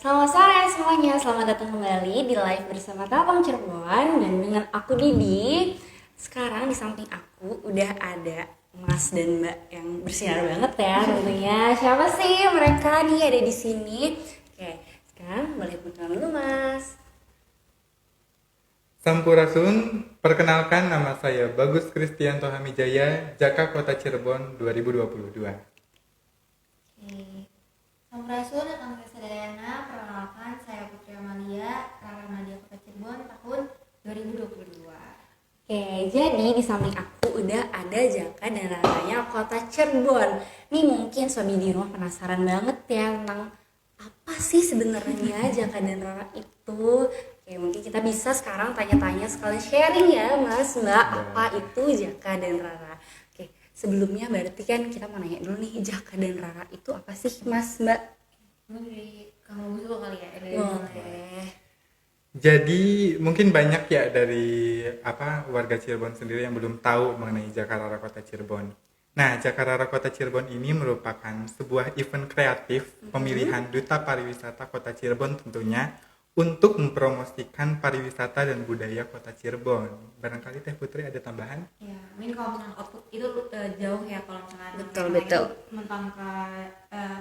Selamat sore semuanya, selamat datang kembali di live bersama Telkom Cirebon dan dengan aku Didi. Sekarang di samping aku udah ada Mas dan Mbak yang bersinar banget ya tentunya. Siapa sih mereka nih ada di sini? Oke, sekarang boleh perkenalan dulu Mas. Sampurasun, perkenalkan nama saya Bagus Kristianto Hamijaya, Jaka Kota Cirebon 2022. Oke. Sampurasun, nama saya Sadayana. Perkenalkan, saya Putri Amalia, Rara Nadia Kota Cirebon, tahun 2022. Oke, jadi di samping aku udah ada Jaka dan Raranya Kota Cirebon. Nih mungkin suami di rumah penasaran banget ya tentang apa sih sebenarnya Jaka dan Rara itu. Oke, mungkin kita bisa sekarang tanya-tanya sekali sharing ya Mas, Mbak, apa itu Jaka dan Rara. Oke, sebelumnya berarti kan kita mau nanya dulu nih Jaka dan Rara itu apa sih Mas, Mbak? Mungkin dari kamu dulu kali ya. Boleh. Jadi mungkin banyak ya dari warga Cirebon sendiri yang belum tahu mengenai Jakarta Kota Cirebon. Nah, Jakarta Kota Cirebon ini merupakan sebuah event kreatif pemilihan Duta Pariwisata Kota Cirebon tentunya untuk mempromosikan pariwisata dan budaya Kota Cirebon. Barangkali Teh Putri ada tambahan? Ya, mungkin kalau misalnya output itu jauh ya kalau misalnya Betul, mereka betul. itu mentang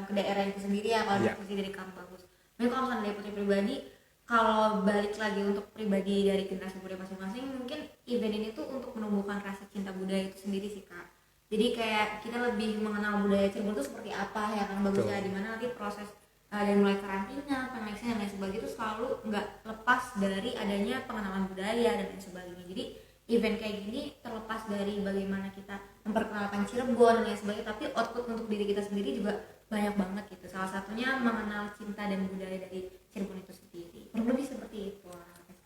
ke daerah itu sendiri ya kalau Iya. diskusi dari kampus. Mungkin kalau misalnya dari Putri pribadi, kalau balik lagi untuk pribadi dari generasi muda masing-masing, mungkin event ini tuh untuk menumbuhkan rasa cinta budaya itu sendiri sih Kak. Jadi kayak kita lebih mengenal budaya Cirebon itu seperti apa ya kan bagusnya, Betul. di mana nanti proses dari mulai karantina, pemeriksaan dan lain sebagainya itu selalu nggak lepas dari adanya pengenalan budaya dan lain sebagainya. Jadi event kayak gini terlepas dari bagaimana kita memperkenalkan Cirebon dan lain sebagainya, tapi output untuk diri kita sendiri juga banyak banget gitu. Salah satunya mengenal cinta dan budaya dari Cirebon itu sendiri. Kurang lebih seperti itu.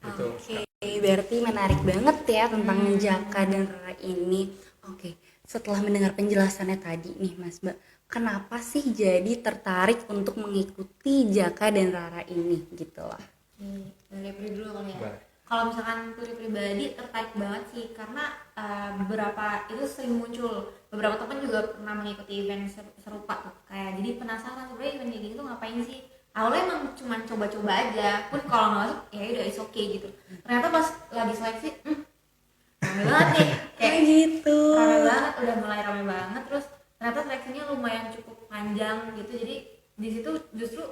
Betul. Oke, berarti menarik banget ya tentang Jaka dan Rara ini. Oke, setelah mendengar penjelasannya tadi nih Mas Mbak, kenapa sih jadi tertarik untuk mengikuti Jaka dan Rara ini gitu loh? Dari Pri dulu kali ya. Boleh. Kalau misalkan Putri pribadi tertarik banget sih karena beberapa itu sering muncul, beberapa teman juga pernah mengikuti event serupa tuh, kayak jadi penasaran sebenarnya event kayak gini tuh ngapain sih. Awalnya emang cuma coba-coba aja, pun kalau nggak masuk ya udah is okay gitu. Ternyata pas lagi seleksi rame banget nih, kayak gitu. rame banget, udah mulai rame banget. Terus ternyata seleksinya lumayan cukup panjang gitu, jadi di situ justru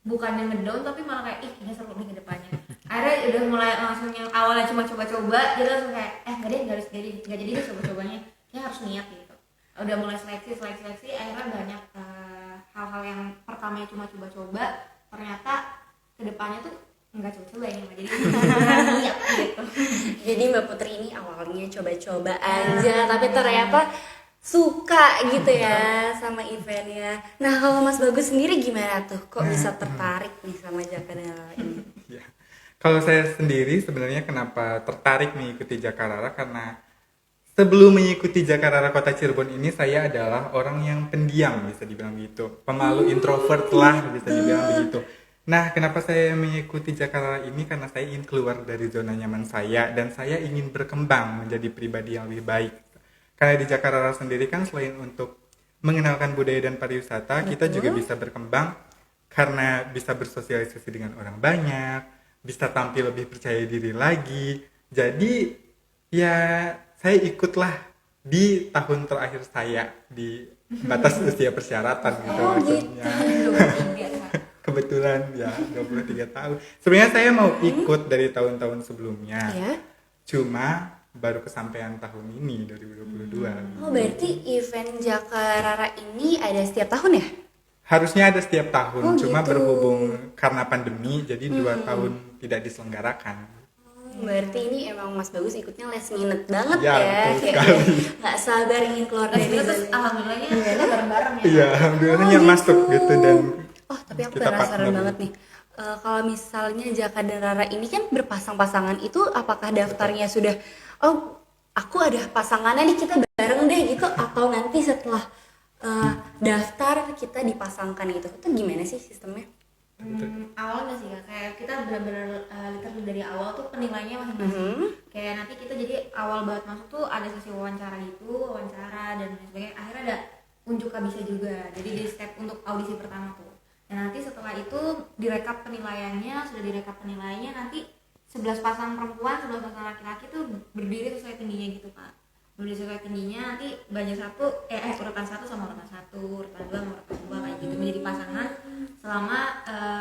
bukannya ngedown tapi malah kayak kayaknya seru nih ke depannya. Akhirnya udah mulai langsung yang awalnya cuma coba-coba, jadi langsung kayak nggak deh, nggak jadi deh coba-cobanya, ya harus niat gitu. Udah mulai seleksi, akhirnya banyak hal-hal yang pertamanya cuma coba-coba, ternyata kedepannya tuh nggak coba-coba ini mah, jadi beneran niat gitu. Jadi Mbak Putri ini awalnya coba-coba aja, tapi ternyata suka gitu ya sama eventnya. Nah kalau Mas Bagus sendiri gimana tuh? Kok bisa tertarik nih sama Jaka dan Rara ini? Ya. Kalau saya sendiri sebenarnya kenapa tertarik mengikuti Jakarta karena sebelum mengikuti Jakarta Kota Cirebon ini saya adalah orang yang pendiam bisa dibilang begitu, pemalu introvert lah bisa dibilang begitu. Nah, kenapa saya mengikuti Jakarta ini karena saya ingin keluar dari zona nyaman saya dan saya ingin berkembang menjadi pribadi yang lebih baik. Karena di Jakarta sendiri kan selain untuk mengenalkan budaya dan pariwisata, kita juga bisa berkembang karena bisa bersosialisasi dengan orang banyak, bisa tampil lebih percaya diri lagi. Jadi ya saya ikutlah di tahun terakhir saya di batas usia persyaratan gitu Oh, maksudnya. Gitu. Kebetulan ya 23 tahun. Sebenarnya saya mau ikut dari tahun-tahun sebelumnya. Ya. Cuma baru kesampaian tahun ini 2022. Oh berarti event Jaka Rara ini ada setiap tahun ya? Harusnya ada setiap tahun, Oh, cuma gitu. berhubung karena pandemi jadi 2 tahun tidak diselenggarakan. Berarti ini emang Mas Bagus ikutnya last minute banget Ya, ya, betul kayak sekali. nggak sabar ingin keluar Dan dari terus zona. alhamdulillahnya kita bareng-bareng ya. Iya, alhamdulillahnya Oh, masuk gitu dan Oh tapi aku kita penasaran partner. banget nih. Kalau misalnya Jaka dan Rara ini kan berpasang-pasangan itu, apakah daftarnya sudah? Oh aku ada pasangannya nih kita bareng deh gitu, atau nanti setelah daftar kita dipasangkan gitu? Itu gimana sih sistemnya? Awalnya sih ya, kayak kita benar-benar literally dari awal tuh penilaiannya masing-masing. Kayak nanti kita jadi awal banget masuk tuh ada sesi wawancara gitu, wawancara dan lain sebagainya. Akhirnya ada unjuk kabisnya juga. Jadi di step untuk audisi pertama tuh. Dan nanti setelah itu direkap penilaiannya, sudah direkap penilaiannya nanti 11 pasang perempuan, 11 pasang laki-laki tuh berdiri sesuai tingginya gitu Pak. Berdiri sesuai tingginya, nanti banyak urutan 1 sama urutan 1, urutan 2 sama urutan 2 kayak gitu menjadi pasangan selama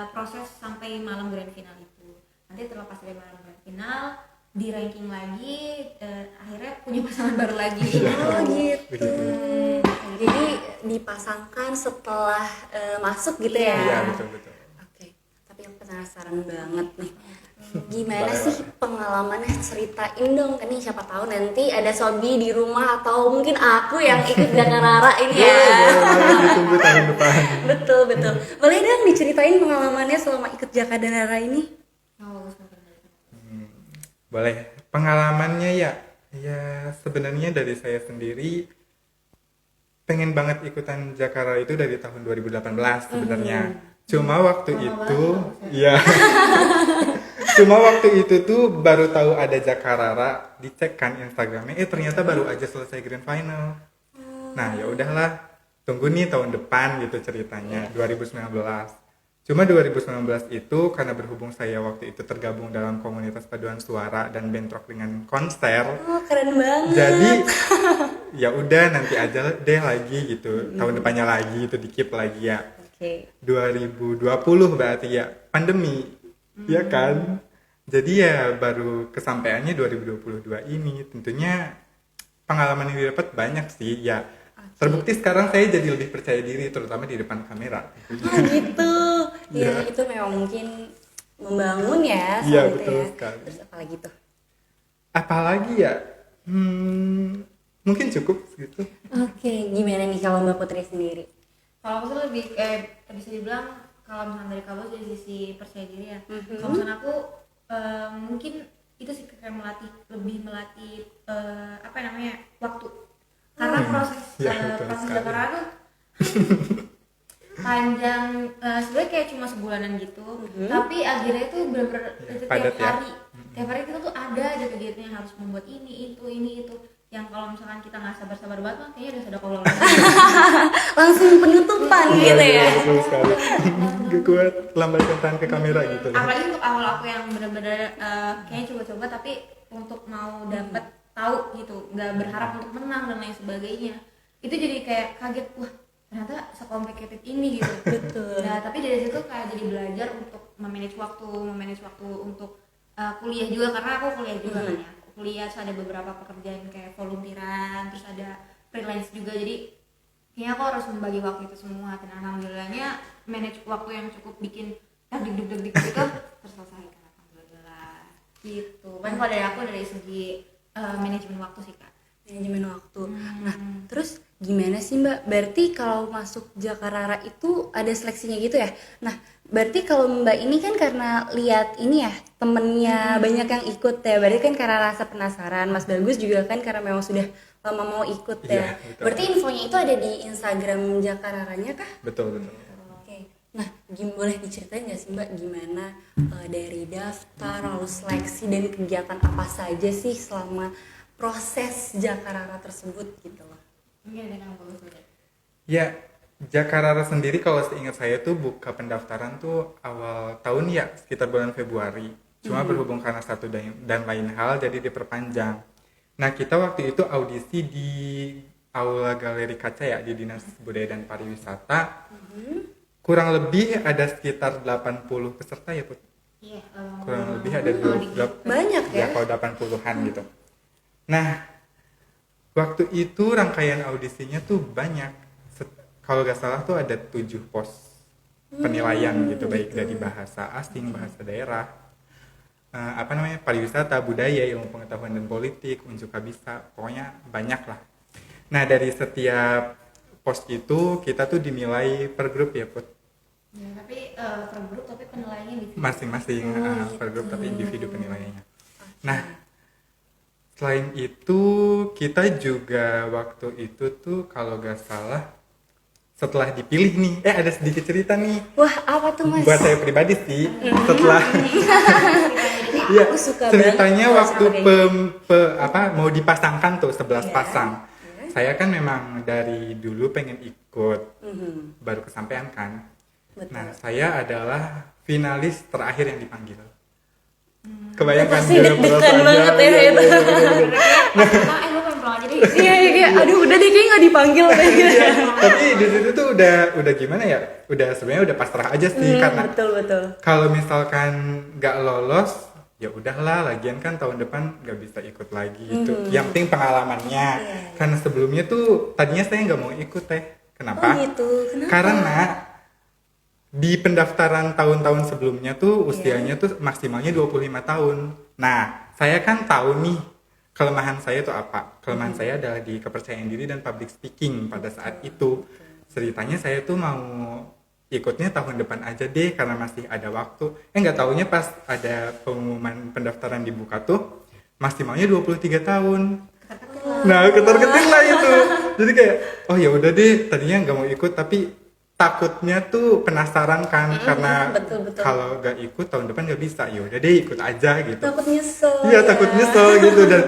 proses sampai malam grand final itu. Nanti terlepas dari malam grand final di ranking lagi, akhirnya punya pasangan baru lagi. Oh gitu. Jadi dipasangkan setelah masuk gitu ya? Iya betul. Oke. Tapi yang penasaran banget nih. Gimana sih pengalamannya, ceritain dong, kan nih siapa tahu nanti ada Sobi di rumah atau mungkin aku yang ikut Jakarta ini ya. Ditunggu tahun depan. Betul. Boleh dong diceritain pengalamannya selama ikut Jakarta ini? Boleh. Pengalamannya ya sebenarnya dari saya sendiri pengen banget ikutan Jakarta itu dari tahun 2018 sebenarnya. Cuma waktu itu Cuma waktu itu tuh baru tahu ada Jakarta, dicek kan Instagramnya, ternyata baru aja selesai grand final. Nah ya udahlah, tunggu nih tahun depan gitu ceritanya, 2019. Cuma 2019 itu karena berhubung saya waktu itu tergabung dalam komunitas paduan suara dan bentrok dengan konser. Oh keren banget. Jadi ya udah nanti aja deh lagi gitu, tahun depannya lagi itu dikip lagi ya. Oke. 2020 berarti ya pandemi. Ya kan? Jadi ya baru kesampaiannya 2022 ini. Tentunya pengalaman yang didapat banyak sih ya. Terbukti sekarang saya jadi lebih percaya diri terutama di depan kamera. Oh gitu. Ya itu memang mungkin membangun ya. Iya gitu betul ya. sekali. Terus apa lagi tuh? Apalagi ya? Mungkin cukup gitu. Oke, gimana nih kalau Mbak Putri sendiri? Kalau aku sih lebih bisa dibilang kalau misalnya dari kamu dari sisi percaya diri ya. Kalau misalnya aku mungkin itu sih kayak lebih melatih waktu. Karena proses betul sekali. Jakarta tuh panjang, sebenarnya kayak cuma sebulanan gitu. Tapi akhirnya itu benar-benar tiap Padat ya. hari. Tiap hari kita tuh ada aja kegiatan yang harus membuat ini itu. Yang kalau misalkan kita nggak sabar-sabar banget mah kayaknya udah sedekah Langsung penutupan gitu ya. Betul sekali. Gak kuat lambaikan tangan ke kamera gitu. Apalagi untuk awal aku yang benar-benar kayaknya coba-coba tapi untuk mau dapet tahu gitu, nggak berharap untuk menang dan lain sebagainya. Itu jadi kayak kaget, wah ternyata se-complicated ini gitu. Betul. Nah tapi dari situ kayak jadi belajar untuk memanage waktu untuk kuliah juga, karena aku kuliah juga kan ya. Kuliah terus ada beberapa pekerjaan kayak volunteeran, terus ada freelance juga, jadi kayaknya aku harus membagi waktu itu semua. Dan alhamdulillahnya manage waktu yang cukup bikin deg-deg gitu terselesaikan, alhamdulillah gitu. Kan kalau dari aku dari segi manajemen waktu sih Kak. Manajemen waktu. Nah, terus gimana sih Mbak? Berarti kalau masuk Jakarta itu ada seleksinya gitu ya? Nah, berarti kalau Mbak ini kan karena lihat ini ya, temennya banyak yang ikut ya, berarti kan karena rasa penasaran. Mas Bagus juga kan karena memang sudah lama mau ikut ya. Iya, betul. Berarti infonya itu ada di Instagram Jakarta-nya kah? Betul. Oke. Nah, boleh diceritain nggak sih Mbak gimana dari daftar, lalu seleksi dan kegiatan apa saja sih selama proses Jakarta tersebut gitu loh? Iya, dengan bagus banget. Ya, Jakarta sendiri kalau seingat saya tuh buka pendaftaran tuh awal tahun ya, sekitar bulan Februari. Cuma berhubung karena satu dan lain hal jadi diperpanjang. Nah, kita waktu itu audisi di Aula Galeri Kaca ya, di Dinas Budaya dan Pariwisata. Kurang lebih ada sekitar 80 peserta ya, Put? Iya, Kurang lebih ada 20, Banyak ya? kalau 80-an gitu. Nah, waktu itu rangkaian audisinya tuh banyak. Kalau gak salah tuh ada 7 pos penilaian gitu, baik dari bahasa asing, bahasa daerah, pariwisata, budaya, ilmu pengetahuan dan politik, unjuk kabisa, pokoknya banyak lah. Nah, dari setiap pos itu kita tuh dinilai per grup ya, Put. Ya, tapi per grup tapi penilaiannya individu. Masing-masing per grup tapi individu penilaiannya. Nah, selain itu kita juga waktu itu tuh kalau gak salah setelah dipilih nih, ada sedikit cerita nih. Wah, apa tuh Mas? Buat saya pribadi sih, setelah ya, Aku suka ceritanya banget waktu mau dipasangkan tuh 11 Iya. pasang. Saya kan memang dari dulu pengen ikut, baru kesampaian kan. Betul. Nah, saya adalah finalis terakhir yang dipanggil. Kebayangkan Pasti deg-degan banget ya itu. Lo pengen pulang aja deh. Iya, kayak aduh udah deh kayak nggak dipanggil kayak gitu. Iya, tapi di situ tuh udah gimana ya? Sebenarnya udah pasrah aja sih karena Betul. kalau misalkan nggak lolos, ya udahlah. Lagian kan tahun depan nggak bisa ikut lagi gitu. Yang penting pengalamannya. Karena sebelumnya tuh tadinya saya nggak mau ikut teh. Kenapa? Oh gitu. Kenapa? Karena di pendaftaran tahun-tahun sebelumnya tuh usianya tuh maksimalnya 25 tahun. Nah, saya kan tahu nih kelemahan saya tuh apa. Kelemahan saya adalah di kepercayaan diri dan public speaking pada saat itu. Ceritanya saya tuh mau ikutnya tahun depan aja deh karena masih ada waktu. Nggak taunya pas ada pengumuman pendaftaran dibuka tuh maksimalnya 23 tahun. Nah, ketar-ketir lah itu. Jadi kayak, oh ya udah deh, tadinya nggak mau ikut tapi takutnya tuh penasaran kan karena betul. kalau nggak ikut tahun depan nggak bisa. Ya udah deh ikut aja gitu. Takut nyesel. Iya, takut nyesel gitu. Dan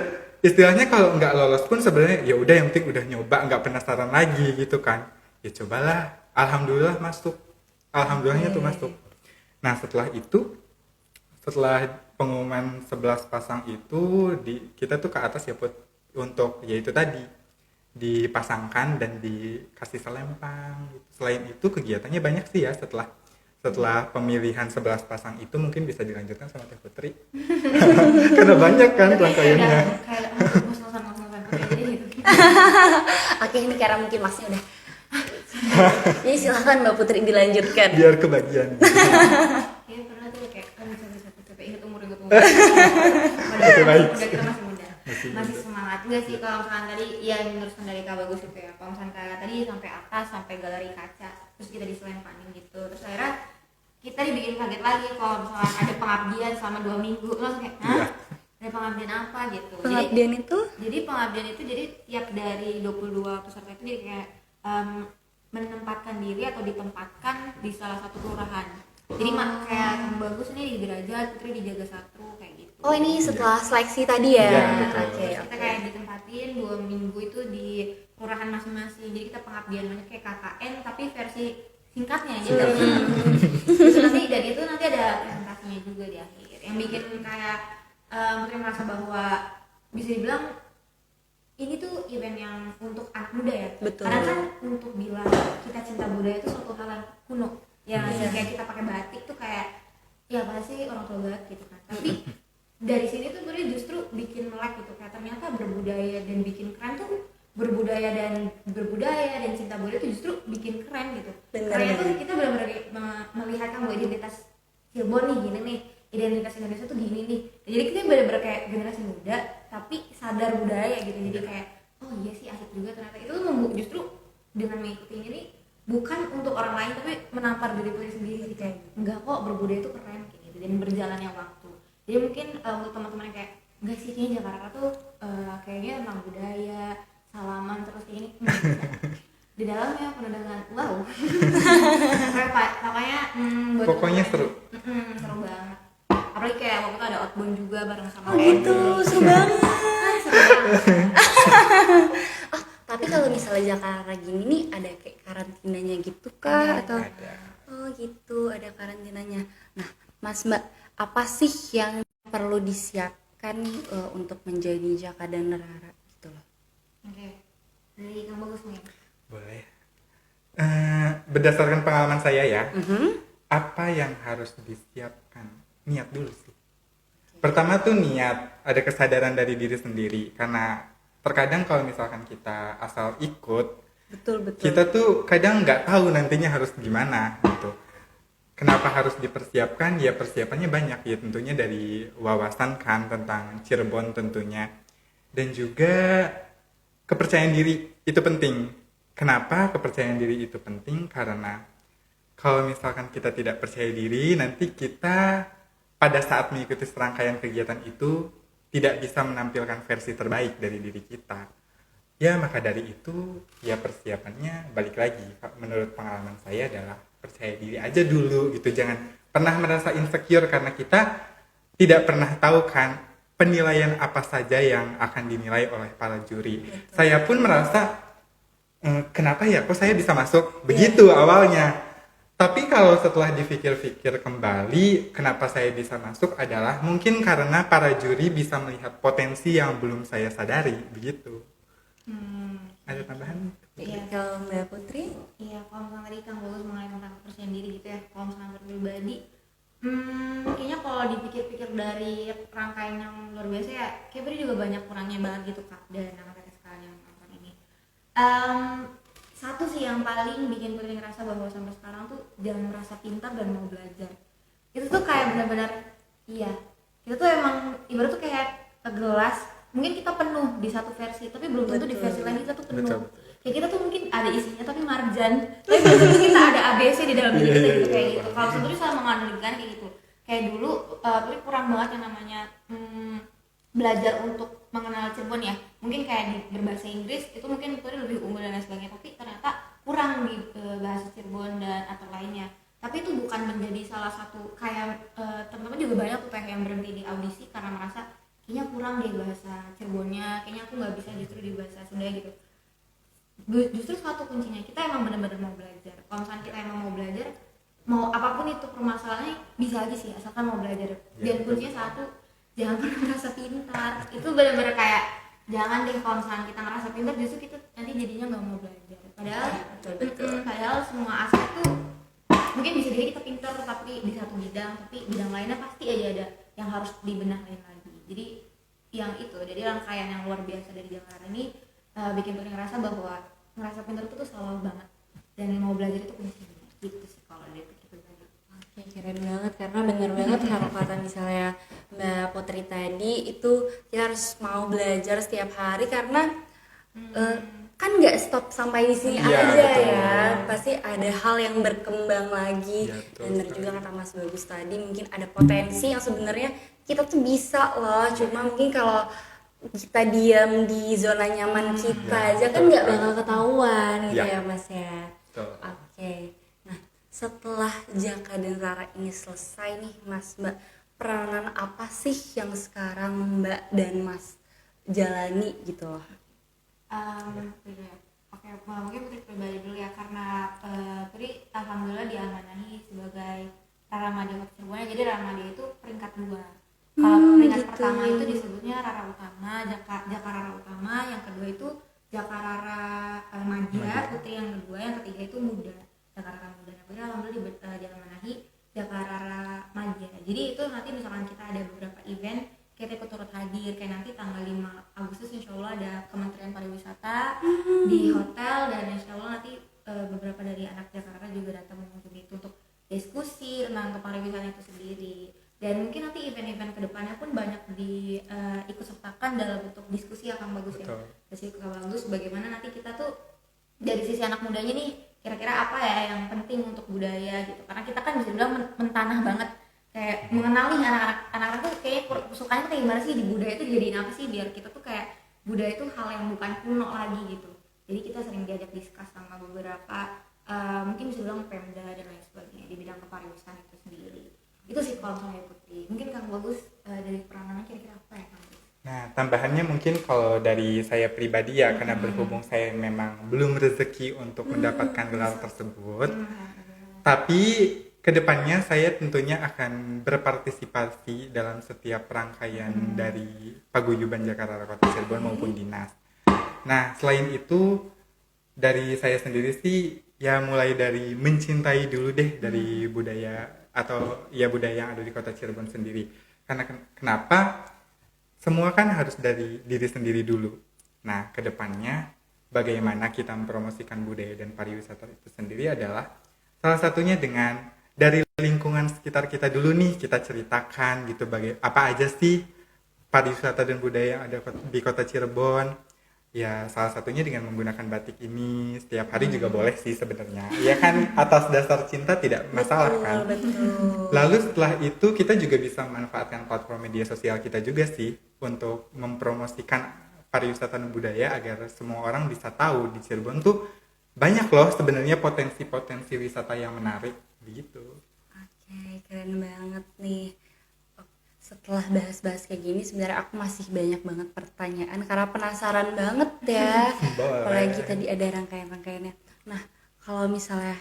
istilahnya kalau nggak lolos pun sebenarnya ya udah, yang penting udah nyoba, nggak penasaran lagi gitu kan. Ya cobalah, alhamdulillah masuk. Alhamdulillahnya tuh masuk. Nah, setelah pengumuman 11 pasang itu kita tuh ke atas ya Put, untuk yaitu tadi dipasangkan dan dikasih selempang gitu. Selain itu kegiatannya banyak sih ya setelah pemilihan 11 pasang itu, mungkin bisa dilanjutkan sama Teh Putri. Karena banyak kan rangkaiannya. Kayak ngos-ngosan jadi gitu. Oke, ini karena mungkin masnya udah. Jadi silakan Mbak Putri dilanjutkan. Biar kebagian. Iya, pernah tuh kayak capek inget umur. Padahal baik. udah kita masih muda. Masih semangat. Enggak sih, kalau misalkan tadi ya meneruskan dari Kak Bagus itu ya. Kalau misalkan kayak tadi sampai atas, sampai galeri kaca, terus kita diselempanin gitu. Terus akhirnya kita dibikin kaget lagi kalau misalkan ada pengabdian selama 2 minggu. Langsung kayak, hah? Ada pengabdian apa gitu. Pengabdian itu? Jadi pengabdian itu jadi tiap dari 22 peserta itu jadi kayak menempatkan diri atau ditempatkan di salah satu kelurahan. Jadi kayak Kang Bagus nih di Derajat, Putri di Jaga Satu kayak gitu. Oh, ini setelah seleksi tadi ya? Iya, betul. Oke. Kita kayak ditempatin 2 minggu itu di kelurahan masing-masing. Jadi kita pengabdian banyak kayak KKN tapi versi singkatnya gitu. Terus nanti dari itu nanti ada presentasinya juga di akhir. Yang bikin kayak Putri merasa bahwa bisa dibilang ini tuh event yang untuk anak muda ya. Betul. Karena kan untuk bilang kita cinta budaya itu suatu hal yang kuno. Ya kayak kita pakai batik tuh kayak ya apa sih orang tua banget gitu kan. Tapi dari sini tuh sebenarnya justru bikin melek gitu, kayak ternyata berbudaya dan bikin keren tuh berbudaya dan cinta budaya itu justru bikin keren gitu. Karena tuh kita benar-benar melihat kan bahwa identitas Cirebon nih gini nih, identitas Indonesia tuh gini nih. Jadi kita benar-benar kayak generasi muda tapi sadar budaya gitu. Jadi kayak oh iya sih asik juga ternyata. Itu justru dengan mengikuti ini bukan untuk orang lain tapi menampar diri sendiri sih, kayak enggak kok berbudaya itu keren kayak gitu. Dan berjalannya waktu. Jadi mungkin untuk teman-teman yang kayak enggak sih kayaknya Jakarta tuh kayaknya tentang budaya, salaman terus kayak ini di dalamnya penuh dengan wow. Pokoknya seru. Seru banget. Apalagi kayak waktu itu ada outbound juga bareng sama Gitu, seru banget. Seru banget. Tapi kalau misalnya Jakarta gini nih ada kayak karantinanya gitu kah? Atau Ada. oh gitu, ada karantinanya. Nah, Mas Mbak, apa sih yang perlu disiapkan nih untuk menjadi Jaka dan Rara gitu loh? Oke. Dari Kang Bagus nih. Boleh. Berdasarkan pengalaman saya ya, apa yang harus disiapkan? Niat dulu sih. Pertama tuh niat, ada kesadaran dari diri sendiri. Karena terkadang kalau misalkan kita asal ikut, Betul. kita tuh kadang nggak tahu nantinya harus gimana gitu. Kenapa harus dipersiapkan? Ya persiapannya banyak ya, tentunya dari wawasan kan tentang Cirebon tentunya. Dan juga kepercayaan diri itu penting. Kenapa kepercayaan diri itu penting? Karena kalau misalkan kita tidak percaya diri, nanti kita pada saat mengikuti serangkaian kegiatan itu tidak bisa menampilkan versi terbaik dari diri kita. Ya maka dari itu ya persiapannya balik lagi. Menurut pengalaman saya adalah percaya diri aja dulu gitu. Jangan pernah merasa insecure karena kita tidak pernah tahu kan penilaian apa saja yang akan dinilai oleh para juri. Betul. Saya pun merasa kenapa ya kok saya bisa masuk begitu awalnya. Tapi kalau setelah dipikir-pikir kembali, kenapa saya bisa masuk adalah mungkin karena para juri bisa melihat potensi yang belum saya sadari, begitu. Ada tambahan? Iya. Kalau Mbak Putri? Iya, kalau misalnya tadi Kang Bagus mengenai tentang kepercayaan diri gitu ya, kalau misalnya pribadi, kayaknya kalau dipikir-pikir dari rangkaian yang luar biasa ya, kayak Bri juga banyak kurangnya banget gitu Kak, dan anak-anak sekalian yang nonton ini. Satu sih yang paling bikin Putri ngerasa bahwa sampai sekarang tuh jangan merasa pintar dan mau belajar. Itu tuh kayak benar-benar, iya, kita tuh emang ibarat tuh kayak gelas, mungkin kita penuh di satu versi, tapi belum tentu di versi lain kita tuh penuh. Betul. Kayak kita tuh mungkin ada isinya tapi marjan, tapi belum tentu kita ada ABC di dalam diri kita gitu kayak gitu. Kalau Putri selalu menganalikan kayak gitu. Kayak dulu Putri kurang banget yang namanya belajar untuk mengenal Cirebon ya, mungkin kayak di berbahasa Inggris itu mungkin Putri lebih unggul dan lain sebagainya, tapi ternyata kurang di bahasa Cirebon dan atau lainnya. Tapi itu bukan menjadi salah satu kayak teman-teman juga banyak tuh kayak yang berhenti di audisi karena merasa kayaknya kurang di bahasa Cirebonnya, kayaknya aku nggak bisa justru di bahasa Sunda gitu. Justru suatu kuncinya kita emang benar-benar mau belajar. Kalau misalnya kita emang mau belajar, mau apapun itu permasalahannya bisa aja sih asalkan mau belajar. Dan kuncinya satu, jangan pernah merasa pintar. Itu benar-benar kayak jangan deh kalau misalnya kita ngerasa pintar justru kita nanti jadinya nggak mau belajar. Padahal semua aspek tuh mungkin bisa jadi kita pintar tapi di satu bidang, tapi bidang lainnya pasti aja ada yang harus dibenahin lagi. Jadi yang itu, jadi rangkaian yang luar biasa dari Jakarta ini bikin Putri ngerasa bahwa ngerasa pintar itu tuh salah banget dan mau belajar itu kuncinya gitu sih kalau dari pikir pribadi. Oke, keren banget karena bener banget kalau kata misalnya Mbak Putri tadi itu kita harus mau belajar setiap hari karena kan nggak stop sampai di sini Iya, aja betul. ya, pasti ada hal yang berkembang lagi. Iya, betul Dan bener juga kata Mas Bagus tadi mungkin ada potensi yang sebenarnya kita tuh bisa loh, cuma mungkin kalau kita diam di zona nyaman kita aja kan nggak bakal ketahuan gitu Ya. ya Mas ya. Betul. Oke, nah setelah Jaka dan Rara ini selesai nih Mas Mbak, peranan apa sih yang sekarang Mbak dan Mas jalani gitu loh? Oke, mungkin Putri pribadi dulu ya karena Putri alhamdulillah diamanahi sebagai Rara Madya Kota Cirebon. Jadi Rara Madya itu peringkat 2. Kalau peringkat gitu. pertama itu disebutnya Rara Utama, Jaka Rara Utama, yang kedua itu Jaka Rara Madya, Putri yang kedua, yang ketiga itu Muda, Jaka Rara Muda. Nah, Putri alhamdulillah diamanahi Jaka Rara Madya. Jadi itu nanti misalkan kita ada beberapa event kita ikut turut hadir, kayak nanti tanggal 5 Agustus insya Allah ada Kementerian Pariwisata di hotel, dan insya Allah nanti beberapa dari anak Jakarta juga datang mengunjungi itu untuk diskusi tentang kepariwisataan itu sendiri. Dan mungkin nanti event-event kedepannya pun banyak diikut sertakan dalam bentuk diskusi yang akan bagus. Betul. Ya. Diskusi yang bagus bagaimana nanti kita tuh dari sisi anak mudanya nih kira-kira apa ya yang penting untuk budaya gitu. Karena kita kan bisa bilang mentanah banget, kayak mengenali anak-anak tuh kayak sukanya tuh kayak gimana sih di budaya itu jadiin apa sih biar kita tuh kayak budaya itu hal yang bukan kuno lagi gitu. Jadi kita sering diajak diskus sama beberapa mungkin bisa bilang Pemda dan lain sebagainya di bidang kepariwisataan itu sendiri. Itu sih kalau misalnya Putri. Mungkin Kang Bagus dari peranannya kira-kira apa ya Kang Bagus? Nah, tambahannya mungkin kalau dari saya pribadi ya, karena berhubung saya memang belum rezeki untuk mendapatkan gelar tersebut, tapi kedepannya saya tentunya akan berpartisipasi dalam setiap rangkaian dari Paguyuban Jakarta Kota Cirebon maupun dinas. Nah, selain itu dari saya sendiri sih ya mulai dari mencintai dulu deh dari budaya atau ya budaya yang ada di Kota Cirebon sendiri. Karena kenapa? Semua kan harus dari diri sendiri dulu. Nah, kedepannya bagaimana kita mempromosikan budaya dan pariwisata itu sendiri adalah salah satunya dengan dari lingkungan sekitar kita dulu nih, kita ceritakan gitu apa aja sih pariwisata dan budaya yang ada di Kota Cirebon. Ya, salah satunya dengan menggunakan batik ini setiap hari juga boleh sih sebenarnya. Ya kan, atas dasar cinta tidak masalah kan. Betul. Lalu setelah itu kita juga bisa memanfaatkan platform media sosial kita juga sih untuk mempromosikan pariwisata dan budaya agar semua orang bisa tahu di Cirebon tuh banyak loh sebenarnya potensi-potensi wisata yang menarik gitu. Oke, keren banget nih. Setelah bahas-bahas kayak gini sebenarnya aku masih banyak banget pertanyaan karena penasaran banget ya. Boleh. Apalagi tadi ada rangkaian-rangkaiannya. Nah, kalau misalnya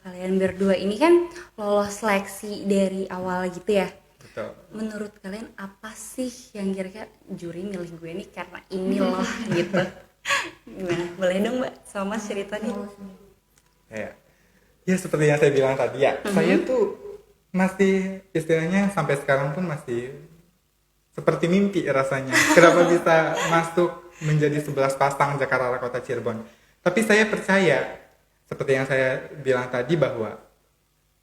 kalian berdua ini kan lolos seleksi dari awal gitu ya. Betul. Menurut kalian apa sih yang kira-kira juri milih gue nih karena ini loh gitu? Gimana? Boleh dong Mbak sama Mas cerita nih. Ya seperti yang saya bilang tadi ya, saya tuh masih istilahnya sampai sekarang pun masih seperti mimpi rasanya. Kenapa bisa masuk menjadi 11 pasang Jakarta Kota Cirebon? Tapi saya percaya, seperti yang saya bilang tadi bahwa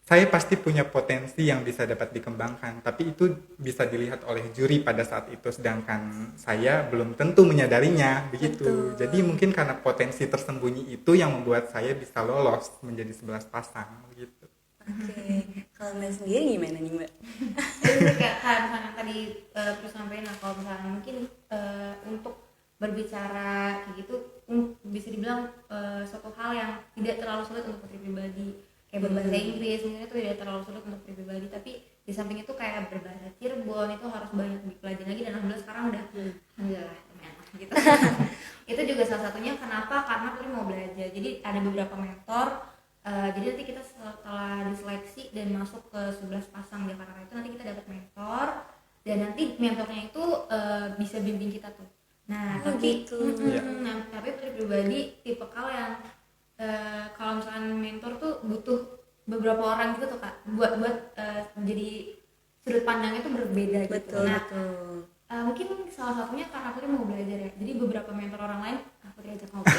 saya pasti punya potensi yang bisa dapat dikembangkan, tapi itu bisa dilihat oleh juri pada saat itu, sedangkan saya belum tentu menyadarinya begitu. Betul. Jadi mungkin karena potensi tersembunyi itu yang membuat saya bisa lolos menjadi 11 pasang gitu. Oke, kalau Mbak sendiri gimana nih Mbak? Jadi kayak misalnya tadi terus sampaikan lah, kalau misalnya mungkin untuk berbicara kayak gitu bisa dibilang suatu hal yang tidak terlalu sulit untuk putri pribadi, kayak berbahasa Inggris mungkin itu tidak terlalu sulit untuk putri pribadi, tapi di samping itu kayak berbahasa Cirebon itu harus banyak dipelajari lagi, dan alhamdulillah sekarang udah alhamdulillah lumayan lah gitu. Itu juga salah satunya kenapa, karena putri mau belajar, jadi ada beberapa mentor. Jadi nanti kita setelah diseleksi dan masuk ke 11 pasang Jakarta itu nanti kita dapat mentor, dan nanti mentornya itu bisa bimbing kita tuh. Nah, tapi gitu. tapi putri pribadi tipe kal yang kalau misalkan mentor tuh butuh beberapa orang gitu tuh Kak, buat jadi sudut pandangnya tuh berbeda gitu. Betul, Nah, betul. mungkin salah satunya karena putri mau belajar ya. Jadi beberapa mentor orang lain putri ajak ngobrol.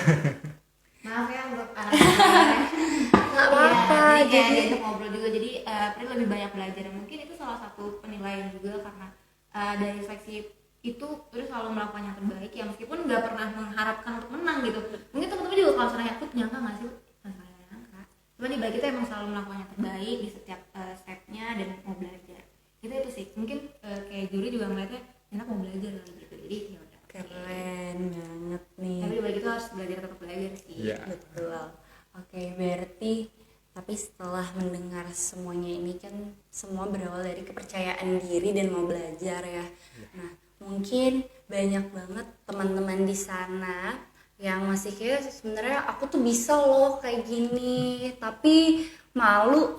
Maaf ya untuk anak-anak. Nggak apa-apa, Iya, jadi kayak jadi- diajak ngobrol juga, jadi Pri lebih banyak belajar. Mungkin itu salah satu penilaian juga, karena dari seleksi itu Pri selalu melakukan yang terbaik ya, meskipun nggak pernah mengharapkan untuk menang gitu. Mungkin teman-teman juga kalau misalnya aku nyangka nggak sih, nggak nyangka. Cuman di balik itu emang selalu melakukan yang terbaik di setiap stepnya dan mau belajar. Itu sih. Mungkin kayak juri juga ngeliatnya enak mau belajar lagi gitu. Jadi ya udah. Keren banget nih. Tapi di balik itu harus belajar, tetap belajar sih. Iya. Betul. Oke, berarti tapi setelah mendengar semuanya ini kan semua berawal dari kepercayaan diri dan mau belajar ya. Nah, mungkin banyak banget teman-teman di sana yang masih kayak sebenarnya aku tuh bisa loh kayak gini, tapi malu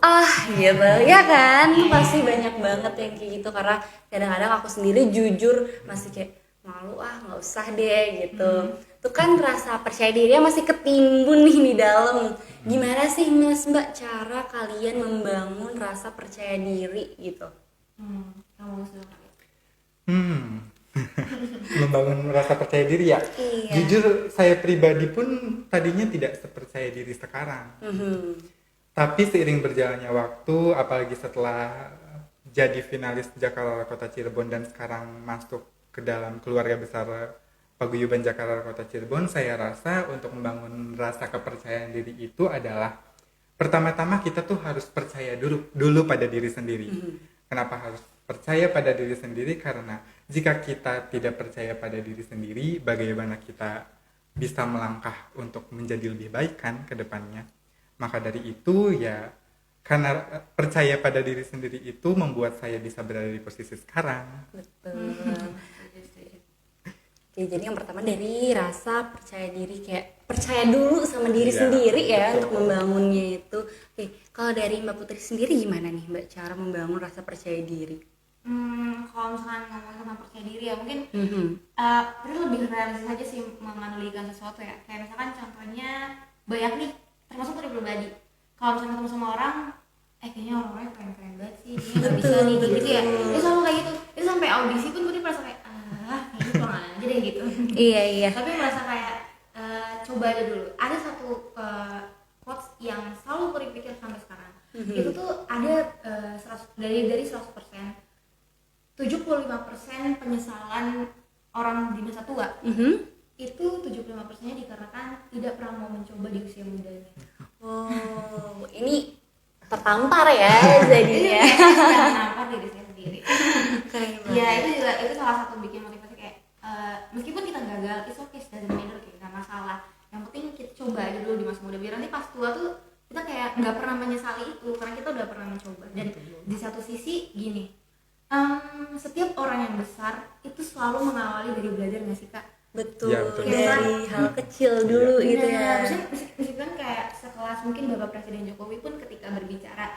gitu ya kan. Pasti banyak banget yang kayak gitu, karena kadang-kadang aku sendiri jujur masih kayak malu nggak usah deh gitu. Itu kan rasa percaya dirinya masih ketimbun nih di dalam. Gimana sih Mas Mbak cara kalian membangun rasa percaya diri gitu? Kamu silakan. Membangun rasa percaya diri ya. Iya. Jujur saya pribadi pun tadinya tidak sepercaya diri sekarang. Tapi seiring berjalannya waktu, apalagi setelah jadi finalis Jakarta Kota Cirebon dan sekarang masuk ke dalam keluarga besar Paguyuban Jakarta Kota Cirebon, saya rasa untuk membangun rasa kepercayaan diri itu adalah pertama-tama kita tuh harus percaya dulu pada diri sendiri. Kenapa harus percaya pada diri sendiri? Karena jika kita tidak percaya pada diri sendiri, bagaimana kita bisa melangkah untuk menjadi lebih baik kan ke depannya? Maka dari itu ya, karena percaya pada diri sendiri itu membuat saya bisa berada di posisi sekarang. Betul. Oke, jadi yang pertama dari rasa percaya diri, kayak percaya dulu sama diri Iya, sendiri ya betul. untuk membangunnya itu. Oke, kalau dari Mbak Putri sendiri gimana nih Mbak cara membangun rasa percaya diri? Kalau misalnya ngomongin tentang percaya diri ya, mungkin Pri lebih realistis aja sih menganalikan sesuatu ya. Kayak misalkan contohnya banyak nih, termasuk Pri pribadi. Kalau misalnya ketemu sama orang, kayaknya orang-orangnya keren-keren banget sih, dia nggak bisa nih gitu ya. Itu selalu kayak gitu. Itu sampai audisi pun Pri merasa kayak kayaknya pulang aja deh gitu. Iya. Tapi merasa kayak coba aja dulu. Ada satu quotes yang selalu Pri pikir sampai sekarang. Itu tuh ada 100, dari 100%. 75% penyesalan orang di masa tua itu 75%-nya dikarenakan tidak pernah mau mencoba di usia mudanya. Oh, ini tertampar ya jadinya. Jangan nampar diri saya sendiri. Keren banget. Ya itu salah satu bikin motivasi kayak meskipun kita gagal, it's okay, doesn't matter, kayak nggak masalah. Yang penting kita coba aja dulu di masa muda, biar nanti pas tua tuh kita kayak nggak pernah menyesali itu karena kita udah pernah mencoba. Dan di satu sisi gini, setiap orang yang besar itu selalu mengawali dari belajar, nggak sih Kak? Betul, Ya, betul. dari hal kecil dulu gitu ya. Maksudnya meskipun kayak sekelas kelas mungkin Bapak Presiden Jokowi pun ketika berbicara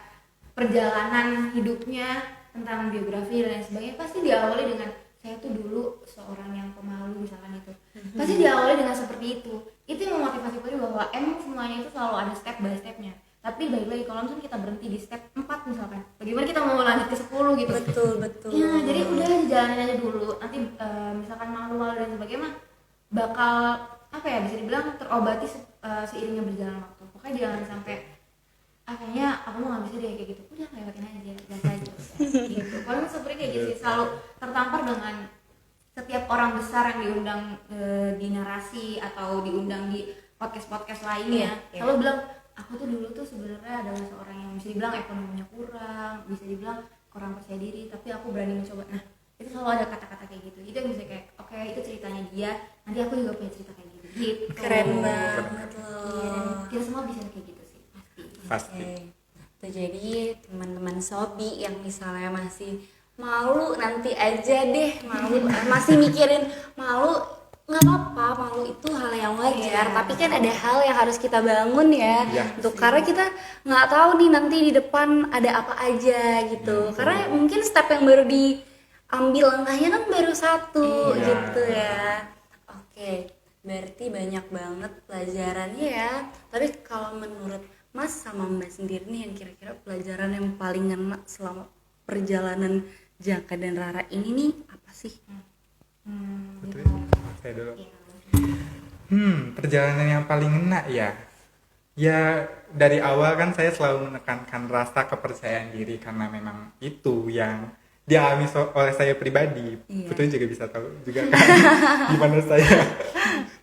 perjalanan hidupnya tentang biografi dan lain sebagainya pasti diawali dengan saya tuh dulu seorang yang pemalu misalkan itu. Pasti diawali dengan seperti itu. Itu yang memotivasi Putri bahwa emang semuanya itu selalu ada step by stepnya. Tapi balik lagi kalau misalnya kita berhenti di step 4 misalkan, bagaimana kita mau lanjut ke 10 gitu. Betul. Ya, jadi udah jalanin aja dulu. Nanti misalkan malu-malu dan sebagainya mah bakal apa ya bisa dibilang terobati seiringnya berjalan waktu. Pokoknya jangan sampai kayaknya aku mau nggak bisa deh kayak gitu, udah lewatin aja biasa aja gitu. Kalau seperti kayak gitu sih, selalu tertampar dengan setiap orang besar yang diundang di narasi atau diundang di podcast lainnya. Selalu bilang aku tuh dulu tuh sebenarnya adalah seorang yang bisa dibilang ekonominya kurang, bisa dibilang kurang percaya diri, tapi aku berani mencoba. Nah itu selalu ada kata-kata kayak gitu. Itu yang bisa kayak oke, itu ceritanya dia, nanti aku juga punya cerita kayak gitu. Keren banget Iya, dan loh. kita semua bisa kayak gitu sih Pasti. Tuh, jadi teman-teman Sobi yang misalnya masih malu, nanti aja deh malu, masih mikirin malu, nggak apa-apa, malu itu hal yang wajar. Tapi kan ada hal yang harus kita bangun ya, untuk karena kita nggak tahu nih nanti di depan ada apa aja gitu. Karena mungkin step yang baru diambil langkahnya kan baru satu gitu ya. Oke, berarti banyak banget pelajarannya ya. Tapi kalau menurut Mas sama Mbak sendiri nih yang kira-kira pelajaran yang paling ngena selama perjalanan Jaka dan Rara ini nih apa sih? Putri, saya dulu. Perjalanan yang paling ngena ya. Ya dari awal kan saya selalu menekankan rasa kepercayaan diri karena memang itu yang dialami oleh saya pribadi. Putri juga bisa tahu juga kan gimana saya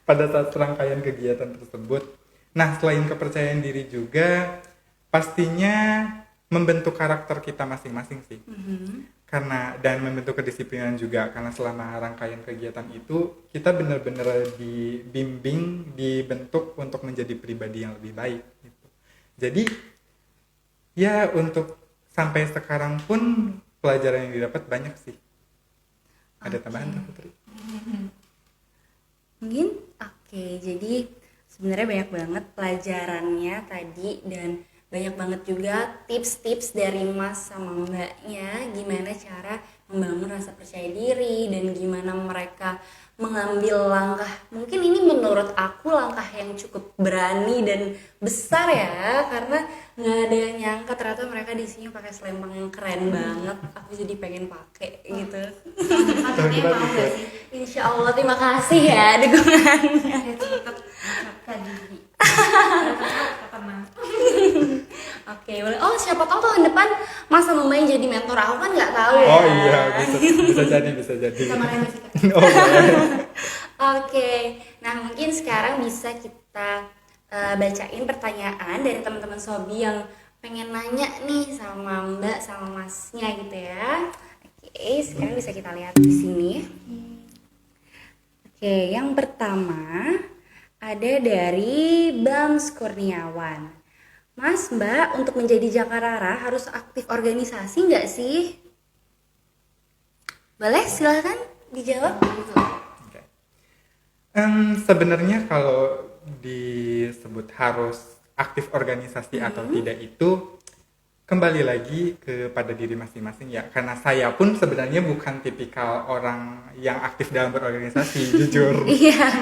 pada saat serangkaian kegiatan tersebut. Nah, selain kepercayaan diri juga pastinya membentuk karakter kita masing-masing sih. Karena dan membentuk kedisiplinan juga karena selama rangkaian kegiatan itu kita benar-benar dibimbing, dibentuk untuk menjadi pribadi yang lebih baik gitu. Jadi ya untuk sampai sekarang pun pelajaran yang didapat banyak sih. Ada tambahan tuh Putri? Mungkin jadi sebenarnya banyak banget pelajarannya tadi dan banyak banget juga tips-tips dari Mas sama Mbaknya gimana cara membangun rasa percaya diri dan gimana mereka mengambil langkah, mungkin ini menurut aku langkah yang cukup berani dan besar ya, karena nggak ada yang nyangka ternyata mereka di sini pakai selempang yang keren banget. Aku jadi pengen pakai gitu. Maksudnya mau gak sih? Insya Allah, terima kasih ya dukungannya. Oke, boleh. Oh, siapa tahu tahun depan Mas sama Mbak jadi mentor aku kan nggak tahu ya. Oh iya, bisa jadi. Sama Remy sih. Oh, boleh. Oke, nah mungkin sekarang bisa kita bacain pertanyaan dari teman-teman Sobi yang pengen nanya nih sama Mbak sama Masnya gitu ya. Oke, sekarang bisa kita lihat di sini. Oke, yang pertama ada dari Bams Kurniawan. Mas, Mbak, untuk menjadi Jaka Rara harus aktif organisasi nggak sih? Boleh, silakan dijawab. Okay. Sebenarnya kalau disebut harus aktif organisasi atau tidak itu kembali lagi kepada diri masing-masing ya. Karena saya pun sebenarnya bukan tipikal orang yang aktif dalam berorganisasi, jujur. Iya.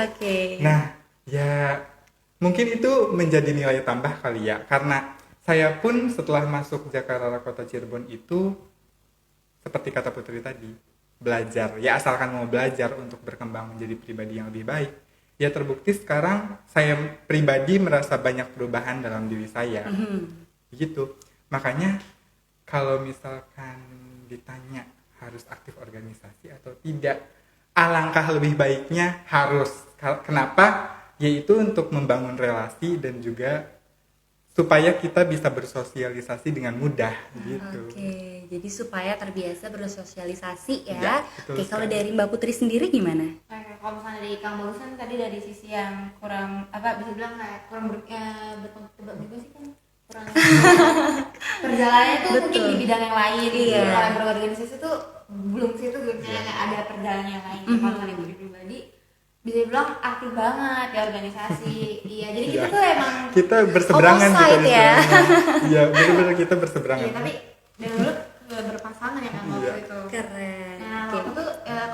Oke. Nah, ya mungkin itu menjadi nilai tambah kali ya. Karena saya pun setelah masuk Jaka Rara Kota Cirebon itu seperti kata Putri tadi, belajar. Ya asalkan mau belajar untuk berkembang menjadi pribadi yang lebih baik. Ya terbukti sekarang saya pribadi merasa banyak perubahan dalam diri saya. Gitu. Makanya kalau misalkan ditanya harus aktif organisasi atau tidak, alangkah lebih baiknya harus. Kenapa? Yaitu untuk membangun relasi dan juga supaya kita bisa bersosialisasi dengan mudah gitu. Oke, jadi supaya terbiasa bersosialisasi ya. Ya, betul Oke, kalau sekali. dari Mbak Putri sendiri gimana? Oke, kalau misalnya dari Kang barusan tadi dari sisi yang kurang apa bisa bilang kayak kurang bertebak juga sih kan kurang perjalanannya tuh mungkin di bidang yang lain. Iya. Kalau yang berorganisasi tuh belum ke situ, belum ada perjalanan yang lain. Kalau misalnya gue pribadi bisa dibilang aktif banget di organisasi. Iya, jadi kita Iya. tuh emang Kita berseberangan gitu Opposite ya. istilahnya. Iya, benar-benar kita berseberangan. iya, tapi dari dulu berpasangan ya kan waktu Iya. itu. Keren. Nah, Oke. waktu itu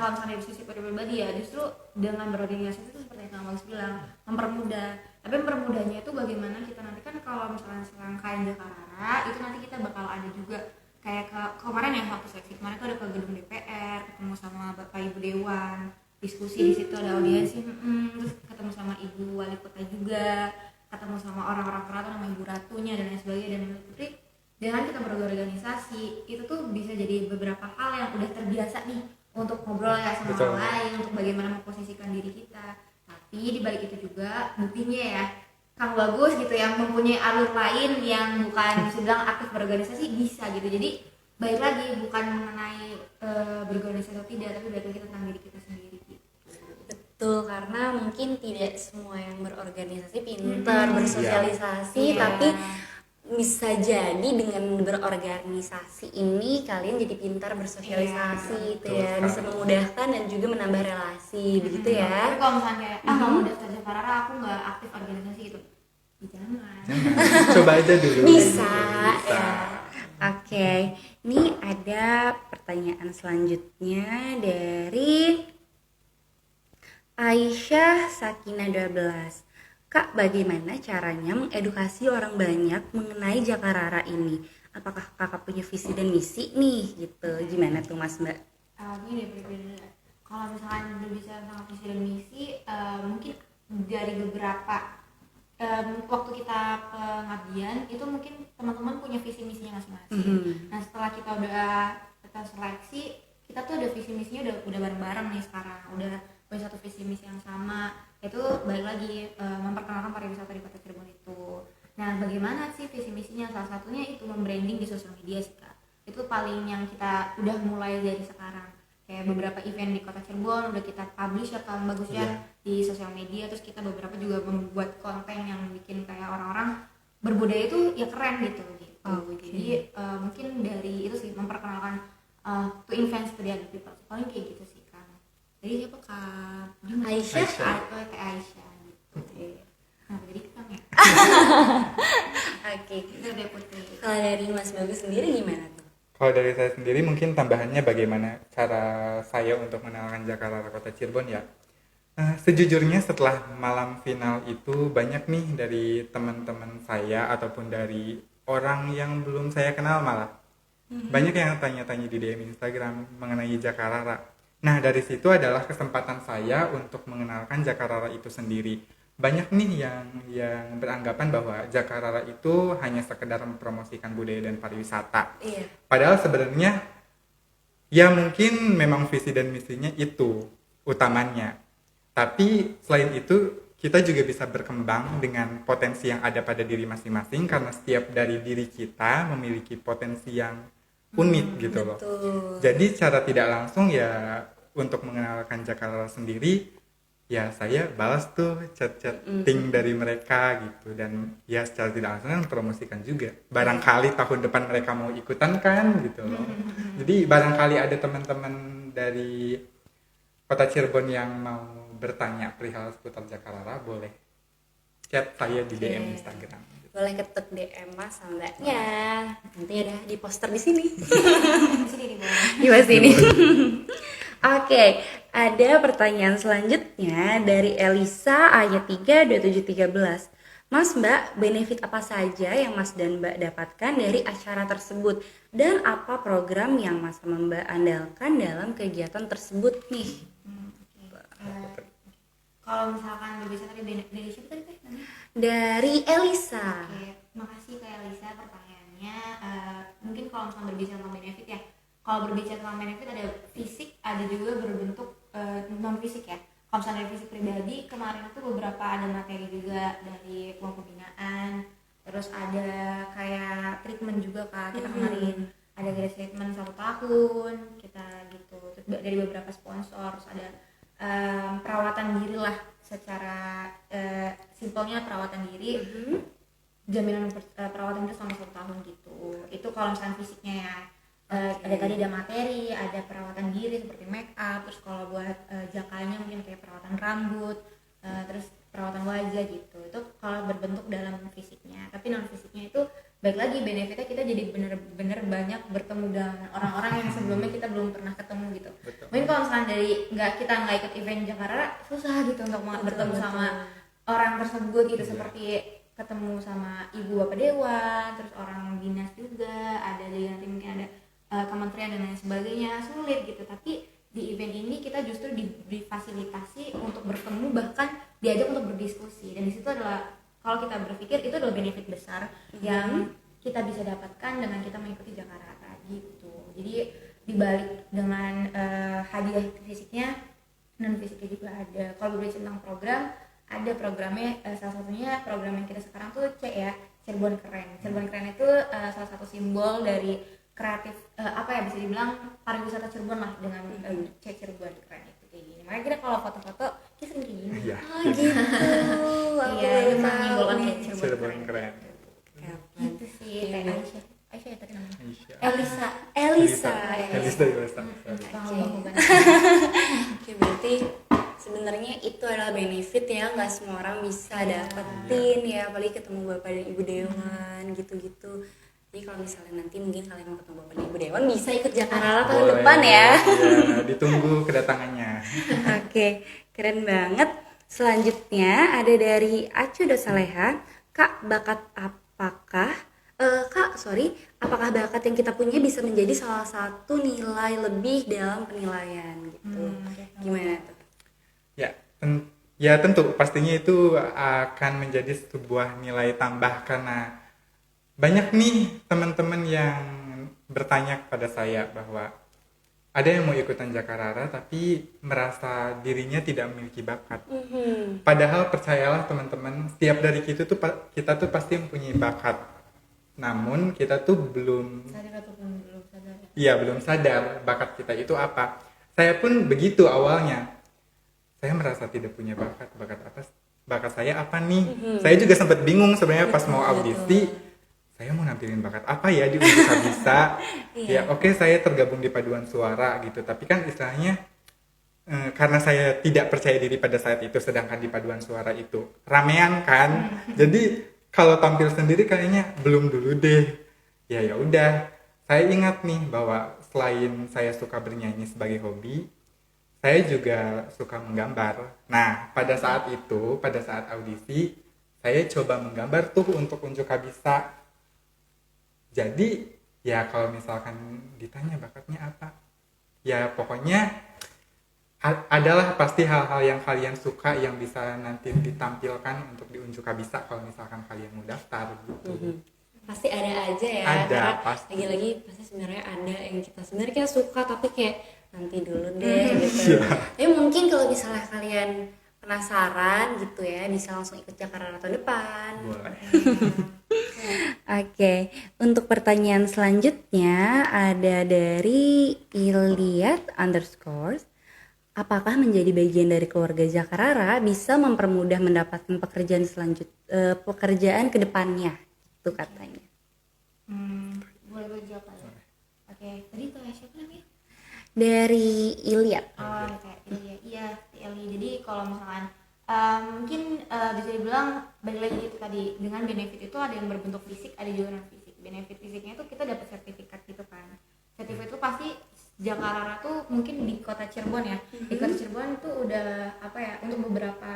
kalau misalnya dari sisi pribadi ya, justru dengan berorganisasi itu seperti yang Kang Bagus bilang, mempermudah. Tapi mempermudahnya itu bagaimana kita nanti kan kalau misalnya serangkaian Jakarta itu nanti kita bakal ada juga kayak kemarin ya waktu seleksi kemarin tuh ada ke gedung DPR, ketemu sama Bapak Ibu Dewan, diskusi di situ ada audiensi, terus ketemu sama Ibu Wali Kota juga, ketemu sama orang-orang keraton sama Ibu Ratunya dan lain sebagainya. Dan menurut Putri dengan kita berorganisasi itu tuh bisa jadi beberapa hal yang udah terbiasa nih untuk ngobrol ya sama Betul. orang lain, untuk bagaimana memposisikan diri kita. Tapi di balik itu juga buktinya ya Kang Bagus gitu yang mempunyai alur lain yang bukan sedang aktif berorganisasi bisa gitu. Jadi balik lagi bukan mengenai berorganisasi atau tidak, tapi balik lagi tentang diri kita sendiri gitu. Betul, karena mungkin tidak semua yang berorganisasi pintar bersosialisasi, Iya. tapi bisa jadi dengan berorganisasi ini kalian jadi pintar bersosialisasi gitu ya, Betul bisa memudahkan dan juga menambah relasi begitu Tapi ya. kalau misalnya kayak nggak mau daftar Jakarta, aku nggak aktif organisasi gitu, ya jangan. Coba aja dulu. Bisa Bisa. ya. Oke, ini ada pertanyaan selanjutnya dari Aisyah Sakina 12. Kak, bagaimana caranya mengedukasi orang banyak mengenai Jakarta ini? Apakah kakak punya visi dan misi nih? Gitu, gimana tuh Mas Mbak? Gini berbeda. Kalau misalkan berbicara tentang visi dan misi, mungkin dari beberapa waktu kita pengabdian itu mungkin teman-teman punya visi misinya masing-masing. Nah setelah kita seleksi, kita tuh ada visi misinya udah bareng-bareng nih sekarang, udah punya satu visi misi yang sama. Itu balik lagi memperkenalkan pariwisata di Kota Cirebon itu. Nah bagaimana sih visi misinya? Salah satunya itu membranding di sosial media sih Kak. Itu paling yang kita udah mulai dari sekarang. Kayak beberapa event di Kota Cirebon udah kita publish ya Kang Bagus ya di sosial media. Terus kita beberapa juga membuat konten yang bikin kayak orang-orang berbudaya itu ya keren gitu. Jadi mungkin dari itu sih memperkenalkan to invest to the other people. Paling kayak gitu sih Kang. Jadi siapa Kak? Aisyah. Kayak Aisyah gitu. Nah jadi Kang ya. Oke, Itu deh Putri. kalau dari Mas Bagus sendiri gimana tuh? Kalau dari saya sendiri mungkin tambahannya bagaimana cara saya untuk mengenalkan Jakarta Kota Cirebon ya. Sejujurnya setelah malam final itu banyak nih dari teman-teman saya ataupun dari orang yang belum saya kenal malah. Banyak yang tanya-tanya di DM Instagram mengenai Jakarta. Nah dari situ adalah kesempatan saya untuk mengenalkan Jakarta itu sendiri. Banyak nih yang beranggapan bahwa Jakarta itu hanya sekedar mempromosikan budaya dan pariwisata. Iya. Padahal sebenarnya ya mungkin memang visi dan misinya itu utamanya. Tapi selain itu kita juga bisa berkembang dengan potensi yang ada pada diri masing-masing karena setiap dari diri kita memiliki potensi yang unik gitu loh. Betul. Jadi cara tidak langsung ya untuk mengenalkan Jakarta sendiri ya saya balas tuh chat-chatting dari mereka gitu dan ya secara tidak langsung kan promosikan juga. Barangkali tahun depan mereka mau ikutan kan gitu loh. Jadi barangkali ada teman-teman dari Kota Cirebon yang mau bertanya perihal seputar Jakarta boleh chat saya di DM Instagram. Boleh ketuk DM Mas sama Mbaknya. Nanti ada di poster di sini. Di sini di bawah. Di bawah sini. Oke, ada pertanyaan selanjutnya dari Elisa ayat 3 2713. Mas Mbak, benefit apa saja yang Mas dan Mbak dapatkan dari acara tersebut dan apa program yang Mas sama Mbak andalkan dalam kegiatan tersebut nih? Kalau misalkan berbicara dari siapa tadi Teh? Namanya? Dari Elisa. Oke, makasih Kak Elisa pertanyaannya. Mungkin kalau misalkan berbicara tentang benefit ya, kalau berbicara tentang benefit ada fisik, ada juga berbentuk non fisik ya. Kalau misalnya dari fisik pribadi, kemarin itu beberapa ada materi juga dari uang pembinaan, terus ada kayak treatment juga Kak, kita kemarin ada grace treatment 1 tahun, kita gitu. Terus dari beberapa sponsor, terus ada perawatan diri lah secara simpelnya perawatan diri, jaminan perawatan itu selama 1 tahun gitu. Itu kalau misalnya fisiknya ya. Ada tadi ada materi, ada perawatan diri seperti make up, terus kalau buat jakalnya mungkin kayak perawatan rambut, terus perawatan wajah gitu. Itu kalau berbentuk dalam fisiknya. Tapi non fisiknya itu baik lagi benefitnya kita jadi bener-bener banyak bertemu dengan orang-orang yang sebelumnya kita belum pernah ketemu gitu. Betul. Mungkin kalau misalnya dari kita nggak ikut event Jakarta susah gitu untuk bertemu sama orang tersebut gitu, seperti ketemu sama ibu bapak dewan, terus orang dinas juga, ada jadi nanti mungkin ada kementerian dan lain sebagainya, sulit gitu. Tapi di event ini kita justru difasilitasi untuk bertemu, bahkan diajak untuk berdiskusi, dan di situ adalah kalau kita berpikir itu adalah benefit besar yang kita bisa dapatkan dengan kita mengikuti Jakarta gitu. Jadi dibalik dengan hadiah fisiknya, non fisiknya juga ada. Kalau berbicara tentang program, ada programnya, salah satunya program yang kita sekarang tuh Cirebon Keren. Cirebon Keren itu salah satu simbol dari kreatif, bisa dibilang pariwisata Cirebon lah, dengan Cirebon Keren itu kayak gini. Makanya kita kalau foto-foto kita sering kayak gini. Iya. Oh gitu. Iya, itu menyimbolkan kayak Cirebon Cirebon Keren. Gitu sih, kayak Aisyah ya tadi namanya. Aisyah. Elisa. Elisa Iwasa. Oke, berarti sebenarnya itu adalah benefit ya, nggak semua orang bisa dapetin ya, apalagi ketemu bapak dan ibu dewan gitu-gitu. Jadi kalau misalnya nanti mungkin kalian mau ketemu bapak dan ibu dewan, bisa ikut Jakarta tahun Boleh. depan ya. Iya, ditunggu kedatangannya. Oke, keren banget. Selanjutnya ada dari Acu Dosaleha. Kak, apakah bakat yang kita punya bisa menjadi salah satu nilai lebih dalam penilaian gitu? Gimana tuh? Ya tentu pastinya itu akan menjadi sebuah nilai tambah, karena banyak nih teman-teman yang bertanya kepada saya bahwa ada yang mau ikutan Jakarta tapi merasa dirinya tidak memiliki bakat. Padahal percayalah teman-teman, setiap dari kita tuh pasti mempunyai bakat. Namun kita tuh belum sadar. Iya, belum sadar bakat kita itu apa. Saya pun begitu awalnya. Saya merasa tidak punya bakat. Bakat saya apa nih? Saya juga sempat bingung sebenarnya pas mau audisi. Saya mau nampilin bakat apa ya di Unjuk Bisa. Ya oke, saya tergabung di paduan suara gitu. Tapi kan istilahnya karena saya tidak percaya diri pada saat itu, sedangkan di paduan suara itu ramean kan. Jadi kalau tampil sendiri kayaknya belum dulu deh. Ya udah. Saya ingat nih bahwa selain saya suka bernyanyi sebagai hobi, saya juga suka menggambar. Nah, pada saat audisi, saya coba menggambar tuh untuk Unjuk Bisa. Jadi, ya kalau misalkan ditanya bakatnya apa, ya pokoknya adalah pasti hal-hal yang kalian suka yang bisa nanti ditampilkan untuk di Unjuk Bisa kalau misalkan kalian mau daftar gitu. Pasti ada aja ya. Ada, karena pasti. Lagi-lagi pasti sebenarnya ada yang kita suka tapi kayak nanti dulu deh gitu. Tapi mungkin kalau misalnya kalian penasaran gitu ya, bisa langsung ikut Jakarta tahun depan. Boleh. Oke, untuk pertanyaan selanjutnya ada dari Iliat _ apakah menjadi bagian dari keluarga Jakarta bisa mempermudah mendapatkan pekerjaan ke depannya? Itu katanya. Boleh gue jawab aja. Oke, tadi tuh siapa namanya? Dari Iliat. Oh, kayak iya, Eli. Jadi kalau misalkan mungkin bisa dibilang balik lagi itu tadi, dengan benefit itu ada yang berbentuk fisik, ada juga non fisik. Benefit fisiknya itu kita dapat sertifikat gitu kan. Sertifikat itu pasti Jakarta tuh mungkin di kota Cirebon ya. Di kota Cirebon tuh udah untuk beberapa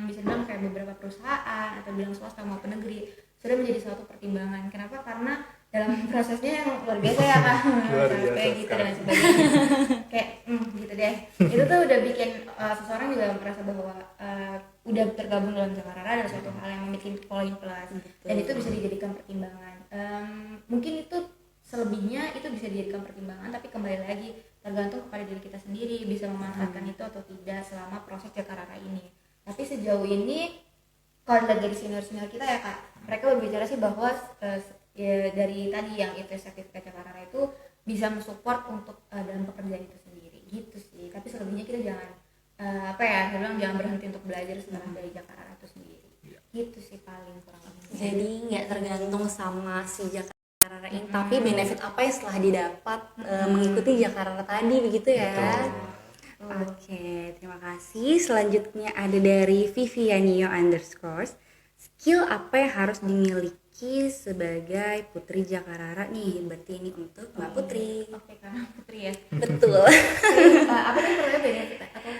bisa dibilang kayak beberapa perusahaan atau bilang swasta maupun negeri sudah menjadi suatu pertimbangan. Kenapa? Karena dalam prosesnya yang luar biasa ya kan, kayak gitu dan sebagainya. Kayak gitu deh. Itu tuh udah bikin seseorang juga merasa bahwa udah tergabung dalam Jakarta adalah suatu hal yang memiliki poin plus. Dan itu bisa dijadikan pertimbangan. Mungkin itu selebihnya itu bisa dijadikan pertimbangan, tapi kembali lagi tergantung kepada diri kita sendiri bisa memanfaatkan itu atau tidak selama proses Jakarta ini. Tapi sejauh ini kalau dari senior-senior kita ya Kak, mereka berbicara sih bahwa ya dari tadi yang itu sertifikat Jakarta itu bisa mensupport untuk dalam pekerjaan itu sendiri gitu sih. Tapi selebihnya kita jangan jangan berhenti untuk belajar sekarang dari Jakarta itu sendiri. Gitu sih paling kurang lebih. Jadi nggak tergantung sama si Jakarta Jakarta ini, tapi benefit apa yang setelah didapat mengikuti Jakarta tadi begitu ya. Oke, terima kasih. Selanjutnya ada dari Vivianio _ skill apa yang harus dimiliki sebagai Putri Jakarta nih? Berarti ini untuk Mbak Putri. Oke, karena Putri ya. Betul. Apa sih perlu benefit atau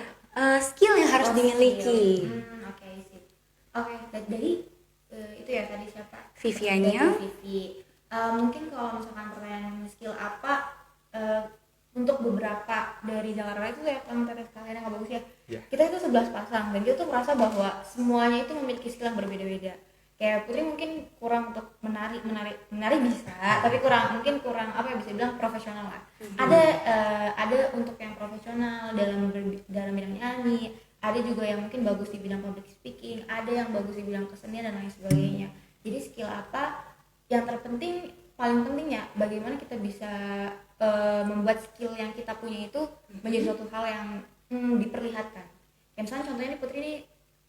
Skill yang harus dimiliki. Oke, sip. Oke, dari itu ya tadi siapa? Viviannya. Dari Vivi. Mungkin kalau misalkan pertanyaan skill apa untuk beberapa dari Jakarta itu ya teman-teman sekalian yang bagus ya. Yeah. Kita itu 11 pasang dan kita tuh merasa bahwa semuanya itu memiliki skill yang berbeda-beda. Kayak Putri mungkin kurang untuk menari bisa, tapi mungkin kurang apa ya, bisa bilang profesional lah. Ada untuk yang profesional dalam bidang nyanyi, ada juga yang mungkin bagus di bidang public speaking, ada yang bagus di bidang kesenian dan lain sebagainya. Jadi skill apa yang terpenting, paling pentingnya bagaimana kita bisa membuat skill yang kita punya itu menjadi suatu hal yang diperlihatkan. Kayak misalnya contohnya nih Putri ini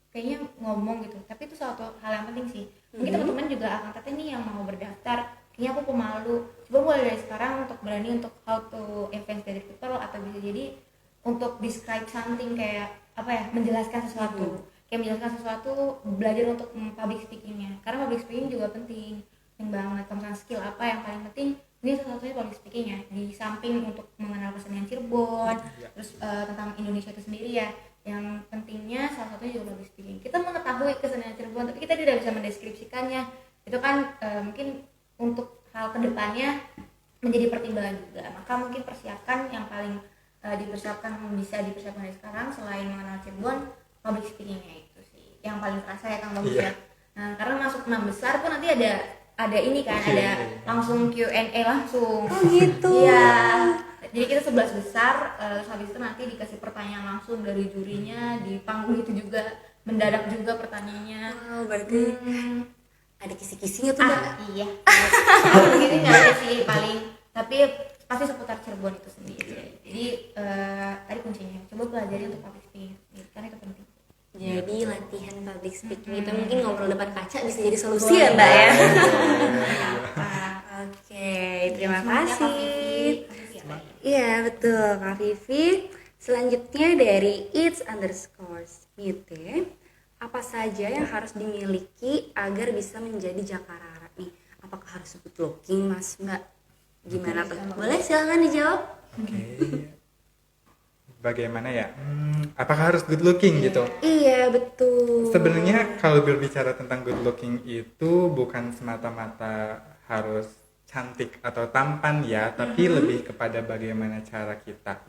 kayaknya ngomong gitu, tapi itu suatu hal yang penting sih. Mungkin teman-teman juga akan kata nih yang mau berdaftar, kayaknya aku pemalu, coba mulai dari sekarang untuk berani untuk how to advance dari people, atau bisa jadi untuk describe something, kayak apa ya, menjelaskan sesuatu. Kayak menjelaskan sesuatu, belajar untuk public speakingnya, karena public speaking juga penting banget. Kalau misalnya skill apa yang paling penting, ini salah satunya public speaking ya, di samping untuk mengenal kesenian Cirebon, terus tentang Indonesia itu sendiri ya, yang pentingnya salah satunya juga public speaking. Kita mengetahui kesenian Cirebon tapi kita tidak bisa mendeskripsikannya, itu kan mungkin untuk hal kedepannya menjadi pertimbangan juga. Maka mungkin persiapkan yang paling bisa dipersiapkan dari sekarang, selain mengenal Cirebon, public speakingnya itu sih yang paling terasa ya Kang Bagus ya. Nah, karena masuk 6 besar pun nanti ada ini kan, ada langsung Q&A langsung. Oh gitu. Iya. Jadi kita 11 besar, habis itu nanti dikasih pertanyaan langsung dari jurinya, di panggung itu juga mendadak juga pertanyaannya. Wow, berarti ada kisi-kisinya tuh Mbak. Iya. Begitu nggak ada sih paling, tapi pasti seputar Cirebon itu sendiri. Jadi tadi kuncinya coba pelajari untuk public speaking, karena itu penting. Jadi latihan public speaking itu mungkin ngobrol depan kaca bisa jadi solusi ya Mbak ya. Oke, terima kasih. Iya betul Kak Vivi. Selanjutnya dari its_mute, apa saja yang harus dimiliki agar bisa menjadi Jakarta nih? Apakah harus good looking Mas Mbak? Gimana tuh? Boleh silahkan dijawab. Oke. Bagaimana ya? Apakah harus good looking gitu? Iya betul. Sebenarnya kalau berbicara tentang good looking itu bukan semata-mata harus cantik atau tampan ya, tapi lebih kepada bagaimana cara kita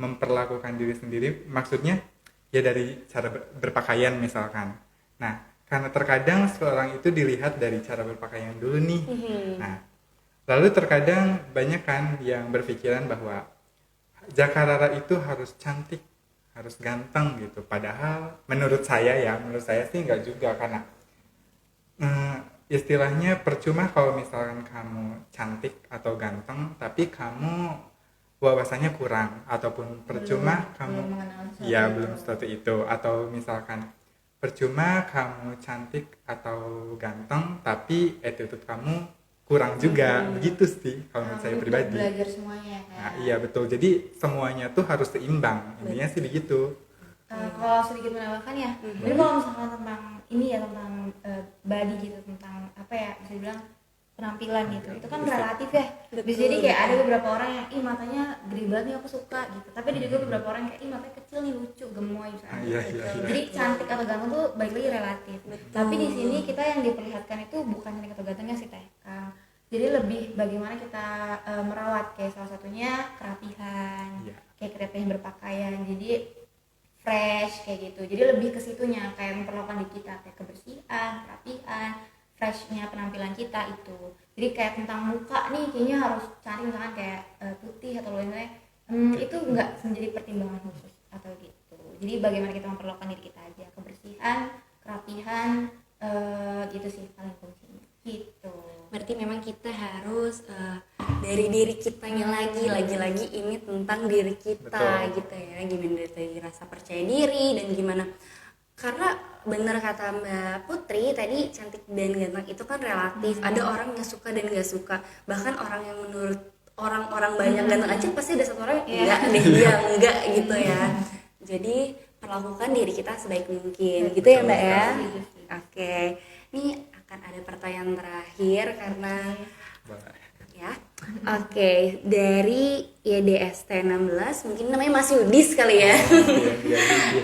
memperlakukan diri sendiri. Maksudnya ya dari cara berpakaian misalkan. Nah, karena terkadang seorang itu dilihat dari cara berpakaian dulu nih. Nah, lalu terkadang banyak kan yang berpikiran bahwa Jakarta itu harus cantik, harus ganteng gitu. Padahal menurut saya sih enggak juga, karena istilahnya percuma kalau misalkan kamu cantik atau ganteng tapi kamu wawasannya kurang, ataupun percuma belum seperti itu, atau misalkan percuma kamu cantik atau ganteng tapi attitude kamu kurang juga. Begitu sih kalau menurut saya pribadi. Belajar semuanya kan. Nah, iya betul. Jadi semuanya tuh harus seimbang. Intinya sih begitu. Kalau sedikit menambahkan ya, jadi kalau misalkan tentang ini ya, tentang body gitu, tentang apa ya, bisa dibilang penampilan gitu, itu kan relatif ya. Bisa jadi kayak ada beberapa orang yang matanya gede banget nih, aku suka gitu, tapi ada juga beberapa orang yang kayak matanya kecil nih, lucu, gemoy misalnya. Iya. Jadi cantik atau ganteng tuh baik lagi relatif. Tapi di sini kita yang diperlihatkan itu bukan cantik atau gantengnya sih Teh. Jadi lebih bagaimana kita merawat, kayak salah satunya kerapihan, kayak kerapihan berpakaian, jadi fresh kayak gitu. Jadi lebih ke situnya, kayak memperlakukan diri kita, kayak kebersihan, kerapihan, freshnya penampilan kita itu. Jadi kayak tentang muka nih, kayaknya harus cari misalkan kayak putih atau lain-lain, itu nggak menjadi pertimbangan khusus atau gitu. Jadi bagaimana kita memperlakukan diri kita aja, kebersihan, kerapihan, gitu sih paling kuncinya gitu. Berarti memang kita harus dari diri kitanya lagi ini tentang diri kita. Betul. Gitu ya, gimana dari rasa percaya diri dan gimana Karena bener kata Mbak Putri tadi, cantik dan ganteng itu kan relatif. Ada orang yang suka dan gak suka. Bahkan orang yang menurut orang-orang banyak ganteng aja pasti ada satu orang yang enggak deh, dia enggak gitu ya. Jadi perlakukan diri kita sebaik mungkin gitu ya Mbak ya. Oke, ini akan ada pertanyaan terakhir karena ya. Oke, dari YDST 16 mungkin namanya Mas Yudis kali ya.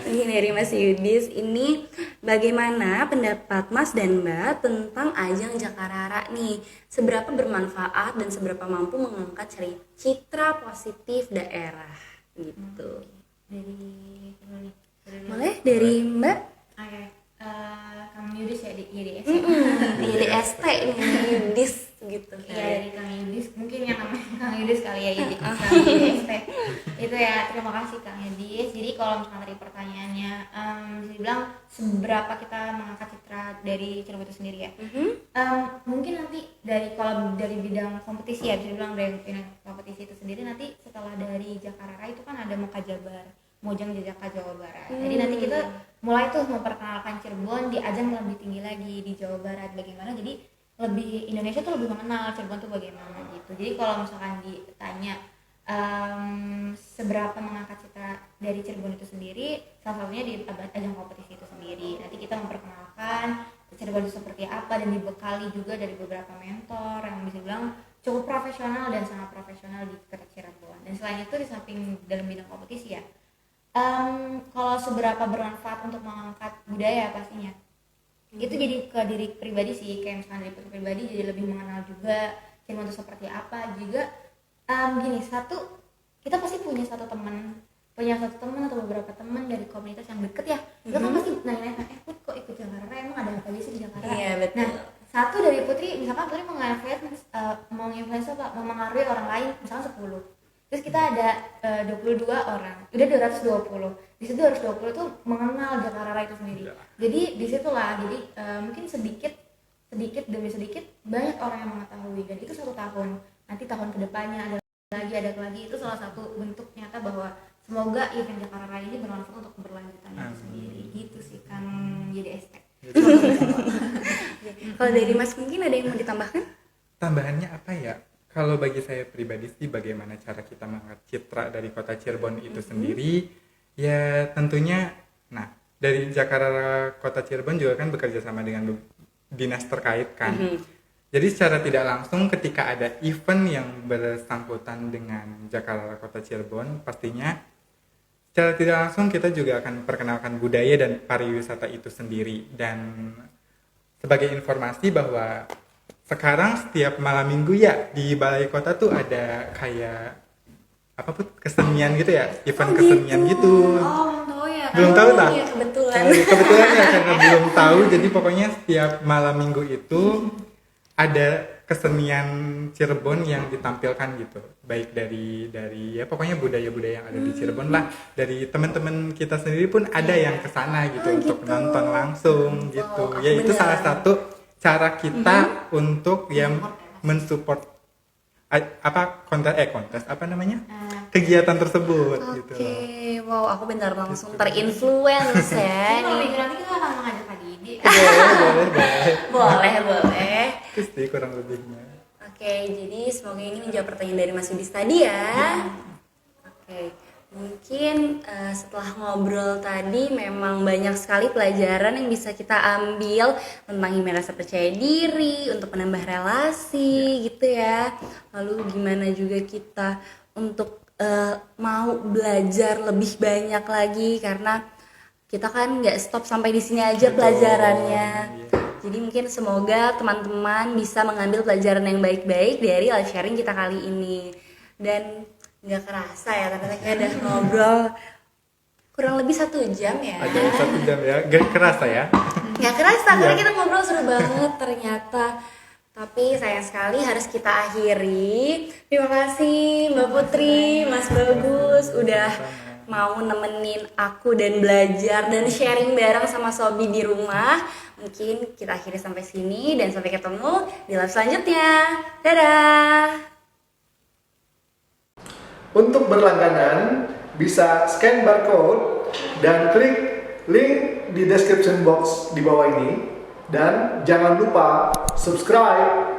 Ini dari Mas Yudis, ini bagaimana pendapat Mas dan Mbak tentang ajang Jakarta nih? Seberapa bermanfaat dan seberapa mampu mengangkat citra positif daerah gitu. Boleh dari Mbak? Oke, Kang Yudis ya di YDS. YDST ini Yudis gitu. Iya, dari Kang Yudis, mungkin yang namanya Kang Yudis kali ya, Kang YDST. Itu ya, terima kasih Kang Yudis. Jadi kalau misalkan dari pertanyaannya, bisa dibilang seberapa kita mengangkat citra dari Cirebon itu sendiri ya. Mungkin nanti kalau dari bidang kompetisi ya, bisa dibilang dari bidang kompetisi itu sendiri, nanti setelah dari Jakarta itu kan ada Mokajabar, Mojang Jajaka Jawa Barat. Jadi nanti kita mulai tuh memperkenalkan Cirebon di ajang yang lebih tinggi lagi di Jawa Barat. Bagaimana jadi lebih Indonesia tuh lebih mengenal Cirebon tuh bagaimana gitu. Jadi kalau misalkan ditanya seberapa mengangkat citra dari Cirebon itu sendiri, salah satunya di ajang kompetisi itu sendiri. Nanti kita memperkenalkan Cirebon itu seperti apa dan dibekali juga dari beberapa mentor yang bisa bilang cukup profesional dan sangat profesional di kota Cirebon. Dan selain itu di samping dalam bidang kompetisi ya, kalau seberapa bermanfaat untuk mengangkat budaya pastinya itu jadi ke diri pribadi sih, kayak misalnya dari pribadi jadi lebih mengenal juga Cirebon itu seperti apa juga. Gini, kita pasti punya satu teman atau beberapa teman dari komunitas yang deket ya. Kita kan pasti nanya-nanya, Put kok ikut Jakarta, emang ada apa aja sih di Jakarta? Iya, betul. Nah, satu dari Putri, misalkan Putri menginfluence apa, memengaruhi orang lain, misalkan 10. Terus kita ada 22 orang, udah 220. Di situ 220 tuh mengenal Jakarta itu sendiri. Jadi disitulah, mungkin sedikit demi sedikit banyak orang yang mengetahui, dan itu 1 tahun. Nanti tahun kedepannya ada lagi, itu salah satu bentuk nyata bahwa semoga event Jakarta ini bermanfaat untuk keberlanjutan itu sendiri. Gitu sih Kang YDST. Kalau dari Mas mungkin ada yang mau ditambahkan? Tambahannya apa ya? Kalau bagi saya pribadi sih, bagaimana cara kita mengangkat citra dari kota Cirebon itu sendiri, ya tentunya, nah dari Jakarta Kota Cirebon juga kan bekerja sama dengan dinas terkait kan. Jadi secara tidak langsung ketika ada event yang bersangkutan dengan Jakarta Kota Cirebon, pastinya secara tidak langsung kita juga akan perkenalkan budaya dan pariwisata itu sendiri. Dan sebagai informasi bahwa sekarang setiap malam minggu ya di balai kota tuh ada kayak apa pun kesenian gitu ya, event kesenian gitu. Belum tahu tak? Ya, kebetulan ya, karena belum tahu. Jadi pokoknya setiap malam minggu itu ada kesenian Cirebon yang ditampilkan gitu, baik dari ya pokoknya budaya-budaya yang ada di Cirebon lah. Dari teman-teman kita sendiri pun ada yang kesana gitu untuk nonton langsung gitu. Ya itu salah satu cara kita untuk yang mensupport kontes apa namanya, kegiatan tersebut gitu. Oke, wow, aku benar langsung terinfluence ya. Kalau minggu nanti kita akan mengajak Kak Didi. Boleh. Itu sih kurang lebihnya. Oke, jadi semoga ini menjawab pertanyaan dari Mas Yudis tadi ya. Oke, mungkin setelah ngobrol tadi memang banyak sekali pelajaran yang bisa kita ambil tentang gimana rasa percaya diri, untuk menambah relasi gitu ya. Lalu gimana juga kita untuk mau belajar lebih banyak lagi, karena kita kan nggak stop sampai di sini aja pelajarannya. Jadi mungkin semoga teman-teman bisa mengambil pelajaran yang baik-baik dari live sharing kita kali ini. Dan nggak kerasa ya, ternyata kita udah ngobrol kurang lebih 1 jam ya. Ada 1 jam ya, gak kerasa ya? Nggak kerasa, karena kita ngobrol seru banget ternyata. Tapi sayang sekali harus kita akhiri. Terima kasih Mbak Putri, Mas Bagus udah mau nemenin aku dan belajar dan sharing bareng sama Sobi di rumah. Mungkin kita akhiri sampai sini dan sampai ketemu di live selanjutnya. Dadah. Untuk berlangganan bisa scan barcode dan klik Link di description box di bawah ini. Dan jangan lupa subscribe,